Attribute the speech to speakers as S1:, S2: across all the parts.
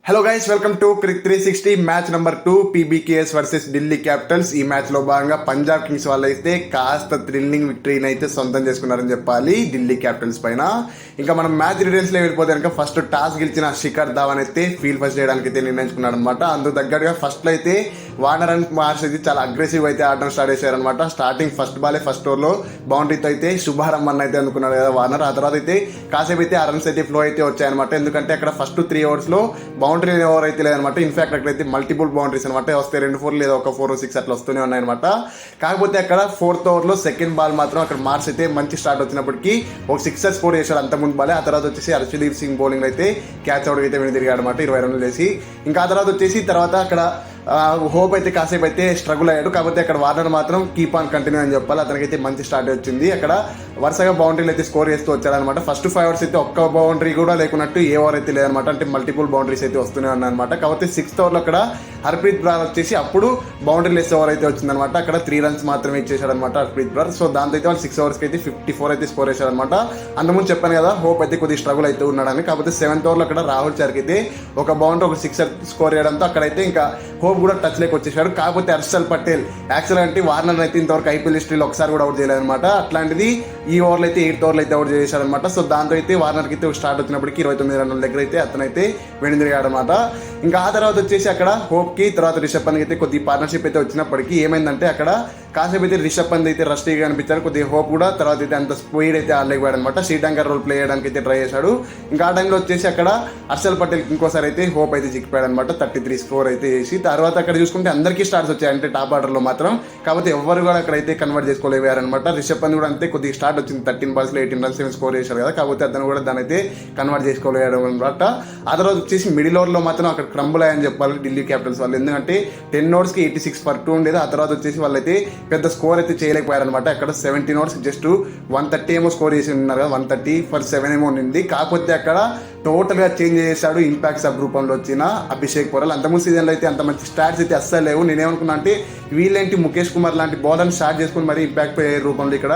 S1: Hello guys, welcome to Crick 360 match number 2 PBKS versus Delhi Capitals. ఈ match లో భాగంగా Punjab Kings వాళ్ళు అయితే కాస్త థ్రిల్లింగ్ విక్టరీని అయితే సొంతం చేసుకున్నారని చెప్పాలి ఢిల్లీ క్యాపిటల్స్ పైన. ఇంకా మనం మ్యాచ్ డీటెయిల్స్ లో వెళ్ళిపోతే కనుక ఫస్ట్ టాస్ గెలిచిన శిఖర్ ధావన్ అయితే ఫీల్డ్ ఫస్ట్ చేయడానికి అయితే నిర్ణయించుకున్నాడు అనమాట. అందుకు తగ్గట్టుగా ఫస్ట్ లో అయితే వార్నర్ అండ్ మార్ష్ అయితే చాలా అగ్రెసివ్ అయితే ఆడడం స్టార్ట్ చేశారనమాట. స్టార్టింగ్ ఫస్ట్ బాలే ఫస్ట్ ఓవర్ లో బౌండరీతో అయితే శుభారంభన్ అయితే అందుకున్నాడు కదా వార్నర్. ఆ తర్వాత అయితే కాసేపు అయితే ఆ రన్స్ అయితే ఫ్లో అయితే వచ్చాయన్నమాట. ఎందుకంటే అక్కడ ఫస్ట్ 3 overs లో బౌండరీ ఓవర్ అయితే లేదనమాట. ఇన్ఫాక్ట్ అక్కడైతే మల్టిపుల్ బౌండరీస్ అనమాట వస్తే 2-4 లేదా 1-4-6 అట్లా వస్తూనే ఉన్నాయన్నమాట. కాకపోతే అక్కడ 4th ఓవర్ లో సెకండ్ బాల్ మాత్రం అక్కడ మార్క్స్ అయితే మంచి స్టార్ట్ వచ్చినప్పటికీ ఒక 6 స్కోర్ చేశాడు అంత ముందు బాలే. ఆ తర్వాత వచ్చేసి హర్షదీప్ సింగ్ బౌలింగ్ అయితే క్యాచ్ అవుట్ అయితే వెనుదిరిగాడు అనమాట 20 రన్లు చేసి. ఇంకా ఆ తర్వాత వచ్చేసి అక్కడ హోప్ అయితే కాసేపు అయితే స్ట్రగుల్ అయ్యాడు. కాకపోతే అక్కడ వార్నర్ మాత్రం కీప్ ఆన్ కంటిన్యూ అని చెప్పాలి. అతనికైతే మంచి స్టార్ట్ వచ్చింది. అక్కడ వరుసగా బౌండరీలు అయితే స్కోర్ చేస్తూ వచ్చాడనమాట. ఫస్ట్ 5 overs అయితే ఒక్క బౌండరీ కూడా లేకున్నట్టు ఏ ఓవర్ అయితే లేదనమాట. అంటే మల్టిపుల్ బౌండరీస్ అయితే వస్తూనే ఉన్నాయన్నమాట. కాకపోతే 6th ఓవర్లో అక్కడ హర్ప్రీత్ బ్రార్ వచ్చేసి అప్పుడు బౌండరీ లెస్ ఓవర్ అయితే వచ్చిందనమాట. అక్కడ 3 runs మాత్రమే ఇచ్చేసాడనమాట హర్ప్రీత్ బ్రార్. సో దాంతో అయితే వాళ్ళు 6 overs అయితే 54 అయితే స్కోర్ చేశారనమాట. అంతకుముందు చెప్పాను కదా హోప్ అయితే కొద్దిగా స్ట్రగుల్ అయితే ఉన్నాడని. కాకపోతే 7th ఓవర్లో అక్కడ రాహుల్ చర్కి అయితే ఒక బౌండరీ ఒక 6 స్కోర్ చేయడంతో అక్కడైతే ఇంకా హోప్ కూడా టచ్ లేక వచ్చేసాడు. కాకపోతే హర్షల్ పటేల్ యాక్చువల్ అంటే వార్నర్ అయితే ఇంతవరకు ఐపీఎల్ హిస్టరీలో ఒకసారి కూడా అవుట్ చేయలేదన్నమాట. అట్లాంటిది ఈ ఓవర్లో అయితే 8th ఓవర్లో అయితే అవుట్ చేశాడనమాట. సో దాంతో అయితే వార్నర్కి అయితే స్టార్ట్ వచ్చినప్పటికీ 29 రన్ల దగ్గర అయితే అతనైతే వెనుదిరిగాడనమాట. ఇంకా ఆ తర్వాత వచ్చేసి అక్కడ హోప్కి తర్వాత రిషబ్ పంత్కి అయితే కొద్ది పార్ట్నర్షిప్ అయితే వచ్చినప్పటికీ ఏమైందంటే అక్కడ కాసేపు అయితే రిషబ్ పంత్ అయితే రస్టీగా అనిపించారు. కొద్దిగా హోప్ కూడా తర్వాత అయితే అంత స్పీడ్ అయితే ఆడలేకపోయాడు అనమాట. శ్రీలంక రోల్ ప్లే చేయడానికి అయితే ట్రై చేశాడు. ఇంకా ఆ టైంలో వచ్చేసి అక్కడ హర్షల్ పటేల్ ఇంకోసారి అయితే హోప్ అయితే చిక్కిపోయాడు అనమాట. 33 స్కోర్ అయితే చేసి తర్వాత అక్కడ చూసుకుంటే అందరికీ స్టార్ట్స్ వచ్చాయి అంటే టాప్ ఆర్డర్లో మాత్రం. కాకపోతే ఎవరు కూడా అక్కడ అయితే కన్వర్ట్ చేసుకోలేకపోయారనమాట. రిషబ్ పంత్ కూడా అంతే కొద్దిగా స్టార్ట్ వచ్చింది 13 balls లో 18 runs స్కోర్ చేశారు కదా. కాకపోతే అతను కూడా దాని అయితే కన్వర్ట్ చేసుకోలేడు అనమాట. ఆ తర్వాత వచ్చేసి మిడిల్ ఓవర్లో మాత్రం అక్కడ క్రంబుల్ అయ్యని చెప్పాలి ఢిల్లీ క్యాపిటల్స్ వాళ్ళు. ఎందుకంటే 10 overs కి 86 for 2 ఉండేది. ఆ తర్వాత వచ్చేసి వాళ్ళైతే పెద్ద స్కోర్ అయితే చేయలేకపోయారనమాట. అక్కడ 17 overs జస్ట్ 130 ఏమో స్కోర్ చేసి ఉన్నారు కదా, 130 for 7 ఏమో ఉంది. కాకపోతే అక్కడ టోటల్ గా చేంజ్ చేశాడు ఇంపాక్ట్ సబ్ రూపంలో వచ్చిన అభిషేక్ పోరల్. అంతకుముందు సీజన్లో అయితే అంత మంచి స్టాట్స్ అయితే అస్సలు లేవు. నేనేమనుకున్నా అంటే వీళ్ళేంటి ముఖేష్ కుమార్ లాంటి బౌలర్ని స్టార్ట్ చేసుకుని మరి ఇంపాక్ట్ అయ్యే రూపంలో ఇక్కడ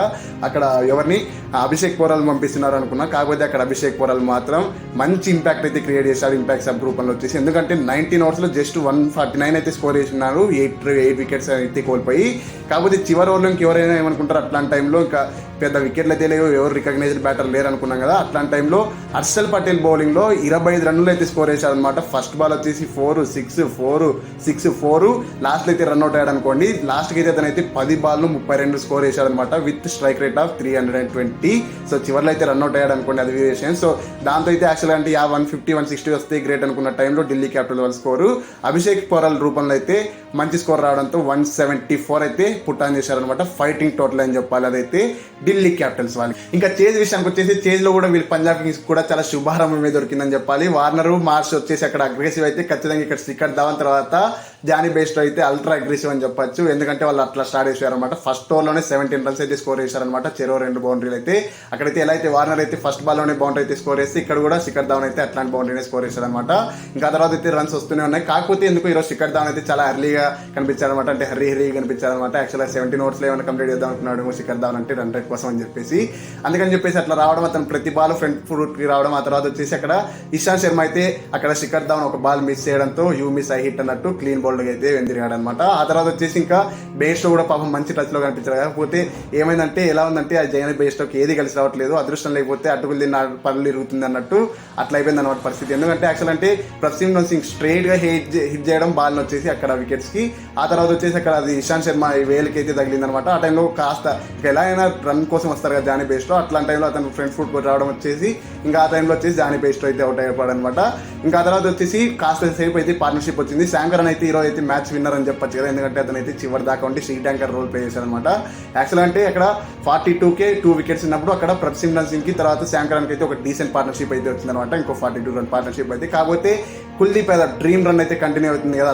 S1: అక్కడ ఎవరిని అభిషేక్ పోరాల్ పంపిస్తున్నారు అనుకున్నా. కాకపోతే అక్కడ అభిషేక్ పోరాల్ మాత్రం మంచి ఇంపాక్ట్ అయితే క్రియేట్ చేశాడు ఇంపాక్ట్ సబ్ రూపంలో వచ్చేసి. ఎందుకంటే 19 overs లో జస్ట్ 149 అయితే స్కోర్ చేసినారు, 8 wickets అయితే కోల్పోయి. కాకపోతే చివరి ఓవర్లో ఇంకెవరైనా ఏమనుకుంటారు అట్లాంటి టైంలో ఇంకా పెద్ద వికెట్లు అయితే లేవు, ఎవరు రికగ్నైజ్డ్ బ్యాటర్ లేరు అనుకున్నాం కదా. అట్లాంటి టైంలో హర్షల్ పటేల్ బౌలింగ్లో 25 రన్లు అయితే స్కోర్ చేశాడు అనమాట. ఫస్ట్ బాల్ వచ్చేసి 4-6 లాస్ట్లో అయితే రన్అట్ అయ్యాడు అనుకోండి. లాస్ట్కి అయితే అతనైతే 10 balls 32 స్కోర్ చేశాడు అనమాట with strike rate of 320. So చివరిలో అయితే రన్అట్ అయ్యాడు అనుకోండి, అది వేరియేషన్. సో దాంతో అయితే యాక్చువల్గా అంటే 150-160 వస్తే గ్రేట్ అనుకున్న టైంలో ఢిల్లీ క్యాపిటల్ వాళ్ళ స్కోరు అభిషేక్ పోరాల్ రూపంలో అయితే మంచి స్కోర్ రావడంతో 174 అయితే పుట్ ఆన్ చేశారనమాట. ఫైటింగ్ టోటల్ అని చెప్పాలి అదైతే ఢిల్లీ క్యాపిటల్స్ వాళ్ళు. ఇంకా చేజ్ విషయానికి వచ్చేసి చేజ్ లో కూడా వీళ్ళు పంజాబ్ కింగ్స్ కూడా చాలా శుభారంభమే దొరికిందని చెప్పాలి. వార్నర్ మార్ష్ వచ్చేసి అక్కడ అగ్రెసివ్ అయితే ఖచ్చితంగా ఇక్కడ శిఖర్ ధావన్ తర్వాత జానీ బేస్టో అయితే అల్ట్రా అగ్రెసివ్ అని చెప్పొచ్చు. ఎందుకంటే వాళ్ళు అట్లా స్టార్ట్ చేశారనమాట. ఫస్ట్ ఓవర్లోనే 17 runs అయితే స్కోర్ చేశారనమాట. చెరో 2 బౌండరీలు అయితే అక్కడైతే ఎలా అయితే వార్నర్ అయితే ఫస్ట్ బాల్లోనే బౌండరీ అయితే స్కోర్ చేస్తే ఇక్కడ కూడా శిఖర్ ధావన్ అయితే అట్లాంటి బౌండరీనే స్కోర్ చేశారనమాట. ఇంకా తర్వాత అయితే రన్స్ వస్తూనే ఉన్నాయి. కాకపోతే ఎందుకు ఈరోజు శిఖర్ ధావన్ అయితే చాలా ఎర్లీగా కనిపించారనమాట. అంటే హరీగా కనిపించారనమాట. యాక్చువల్గా 17 overs ఏమైనా కంప్లీట్ చేద్దాం అనుకున్నాడు శిఖర్ ధావన్ అంటే రన్ రేట్ కోసం అని చెప్పేసి. అందుకని చెప్పేసి అట్లా రావడం, అతను ప్రతి బాల్ ఫ్రంట్ ఫుట్కి రావడం. ఆ తర్వాత వచ్చేసి అక్కడ ఇషాంత్ శర్మ అయితే అక్కడ శిఖర్ ధావన్ ఒక బాల్ మిస్ చేయడంతో యూ మిస్ ఐ హిట్ అన్నట్టు క్లీన్ బౌల్డ్ అయితే వెందిరిగాడు అనమాట. ఆ తర్వాత వచ్చేసి ఇంకా బేస్టో కూడా పాపం మంచి టచ్ లో కనిపించారు. కాకపోతే ఏమైందంటే ఎలా ఉందంటే ఆ జైన్ బేస్టోకి ఏది కలిసి రావట్లేదు, అదృష్టం లేకపోతే అటుకులు తిన్న పనులు ఇరుగుతుంది అన్నట్టు అట్లా అయిపోయింది అనమాట పరిస్థితి. ఎందుకంటే యాక్చువల్ అంటే ప్రసీమ్ సింగ్ స్ట్రైట్ గా హిట్ చేయడం బాల్ వచ్చేసి అక్కడ వికెట్స్ కి. ఆ తర్వాత వచ్చేసి అక్కడ అది ఇషాంత్ శర్మ వేలకి అయితే తగిలింది అనమాట. ఆ టైంలో కాస్త ఎలా అయినా రన్ కోసం వస్తారు కదా జానీ బేస్టో, అట్లాంటి టైంలో అతను ఫ్రంట్ ఫుట్ రావడం వచ్చేసి ఇంకా ఆ టైంలో వచ్చేసి జానీ బేస్టో అయితే అవుట్ అయిపోయాడు అనమాట. ఇంకా ఆ తర్వాత వచ్చేసి కాస్త సేపు అయితే పార్ట్నర్షిప్ వచ్చింది. శాంకరన్ అయితే ఈరోజు అయితే మ్యాచ్ విన్నర్ అని చెప్పొచ్చు కదా. ఎందుకంటే అతను అయితే చివరి దాకా ఉంటే శ్రీలంక రోల్ ప్లే చేశారనమాట. యాక్చువల్ అంటే అక్కడ 42కే 2 wickets ఉన్నప్పుడు అక్కడ ప్రసీమ్ సింగ్ కి తర్వాత శాంకరన్కి అయితే ఒక డీసెంట్ పార్ట్నర్షిప్ అయితే వచ్చిందనమాట. ఇంకో 42 run పార్ట్నర్షిప్ అయితే. కాకపోతే కుల్దీప్ డ్రీమ్ రన్ అయితే కంటిన్యూ అవుతుంది కదా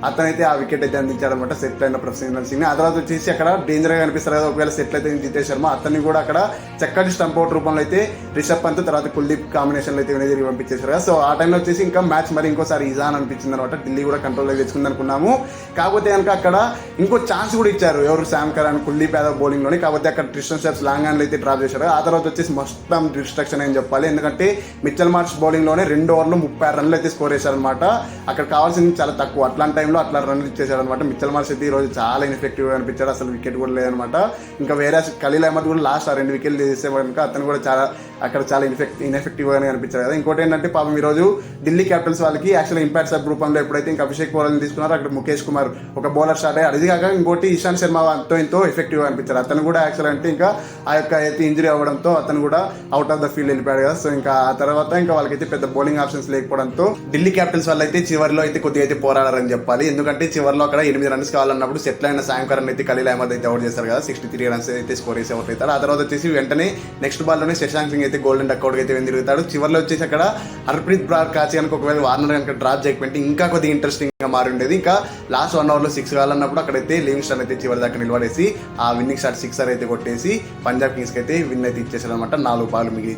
S1: అతనైతే ఆ వికెట్ అయితే అందించాడు అనమాట సెట్ అయిన ప్రసీమ్ సింగ్. ఆ తర్వాత వచ్చేసి అక్కడ డేంజర్ గా కనిపిస్తారు కదా ఒకవేళ సెట్ అయితే జితేష్ శర్మ, అతన్ని కూడా అక్కడ చక్కటి స్టంప్ అవుట్ రూపంలో అయితే రిషబ్ పంత్ తర్వాత కుల్దీప్ కాంబినేషన్ అయితే తిరిగి పంపించేశారు కదా. సో ఆ టైంలో వచ్చేసి ఇంకా మ్యాచ్ మరి ఇంకోసారి ఈజాన్ అనిపించింది అనమాట. ఢిల్లీ కూడా కంట్రోల్ తెచ్చుకుంది అనుకున్నాము. కాకపోతే కనుక అక్కడ ఇంకో ఛాన్స్ కూడా ఇచ్చారు ఎవరు Sam Curran Kuldeep Yadav bowling లోని. కాకపోతే అక్కడ ట్రిస్టన్ స్టెప్స్ లాంగ్ హ్యాండ్ అయితే డ్రాప్ చేశారు. ఆ తర్వాత వచ్చేసి మొత్తం డిస్ట్రక్షన్ అని చెప్పాలి. ఎందుకంటే మిచెల్ మార్ష్ బౌలింగ్ లోనే 2 overs 36 runs అయితే స్కోర్ చేశారనమాట. అక్కడ కావాల్సింది చాలా తక్కువ, అట్లాంటి టైంలో అట్లా రన్ ఇచ్చేసాడు అనమాట. మిచ్చల్ మార్ష్ అయితే ఈ రోజు చాలా ఇన్ఎఫెక్టివ్గా అనిపించాడు, అసలు వికెట్ కూడా లేదనమాట. ఇంకా వేరే ఖలీల్ అహ్మద్ కూడా లాస్ట్ 2 వికెట్లు తీసే కనుక అతను కూడా చాలా ఇన్ఎఫెక్టివ్గానే అనిపించారు కదా. ఇంకోటి ఏంటంటే పాపం ఈ రోజు ఢిల్లీ క్యాపిటల్స్ వాళ్ళకి యాక్చువల్ ఇంపాక్ట్ సబ్ రూపంలో ఎప్పుడైతే ఇంకా అభిషేక్ పోరాలని తీసుకున్నారో అక్కడ ముఖేష్ కుమార్ ఒక బౌలర్ స్టార్ట్ అయ్యారు. అది కాక ఇంకోటి ఇషాంత్ శర్మ ఎంతో ఎఫెక్టివ్గా అనిపించారు. అతను కూడా యాక్చువల్ అంటే ఇంకా ఆ యొక్క అయితే ఇంజరీ అవ్వడంతో అతను కూడా అవుట్ ఆఫ్ ద ఫీల్డ్ వెళ్ళిపోయాడు కదా. సో ఇంకా ఆ తర్వాత ఇంకా వాళ్ళకైతే పెద్ద బౌలింగ్ ఆప్షన్స్ లేకపోవడంతో ఢిల్లీ క్యాపిటల్స్ వాళ్ళు అయితే చివరిలో అయితే కొద్దిగా అయితే పోరాడారని చెప్పాలి. ఎందుకంటే చివరిలో అక్కడ 8 రన్స్ కావాలన్నప్పుడు సెటిల్ అయిన సాయం కరణ్ అయితే ఖలీల్ అహ్మద్ అయితే అవుట్ చేశారు కదా. 63 రన్స్ అయితే స్కోర్ చేసి అవుట్ అవుతారు. ఆ తర్వాత వచ్చేసి వెంటనే నెక్స్ట్ బాల్లోనే శశాంక్ సింగ్ అయితే గోల్డెన్ డక్అవుట్ అయితే తిరుగుతాడు. చివరిలో వచ్చేసి అక్కడ హర్ప్రీత్ బ్రార్ కాచి కనుక ఒకవేళ వార్నర్ కనుక డ్రాప్ చేయకపోతే ఇంకా కొద్దిగా ఇంట్రెస్టింగ్ గా మారి ఉండేది. ఇంకా లాస్ట్ 1 ఓవర్లో 6 కావాలన్నప్పుడు అక్కడైతే లివింగ్స్టన్ అయితే చివరి దాకా నిలబడేసి ఆ విన్నింగ్ షాట్ 6 అయితే కొట్టేసి పంజాబ్ కింగ్స్ కి అయితే విన్ అయితే ఇచ్చేసారు అనమాట 4 బాల్ మిగిలి.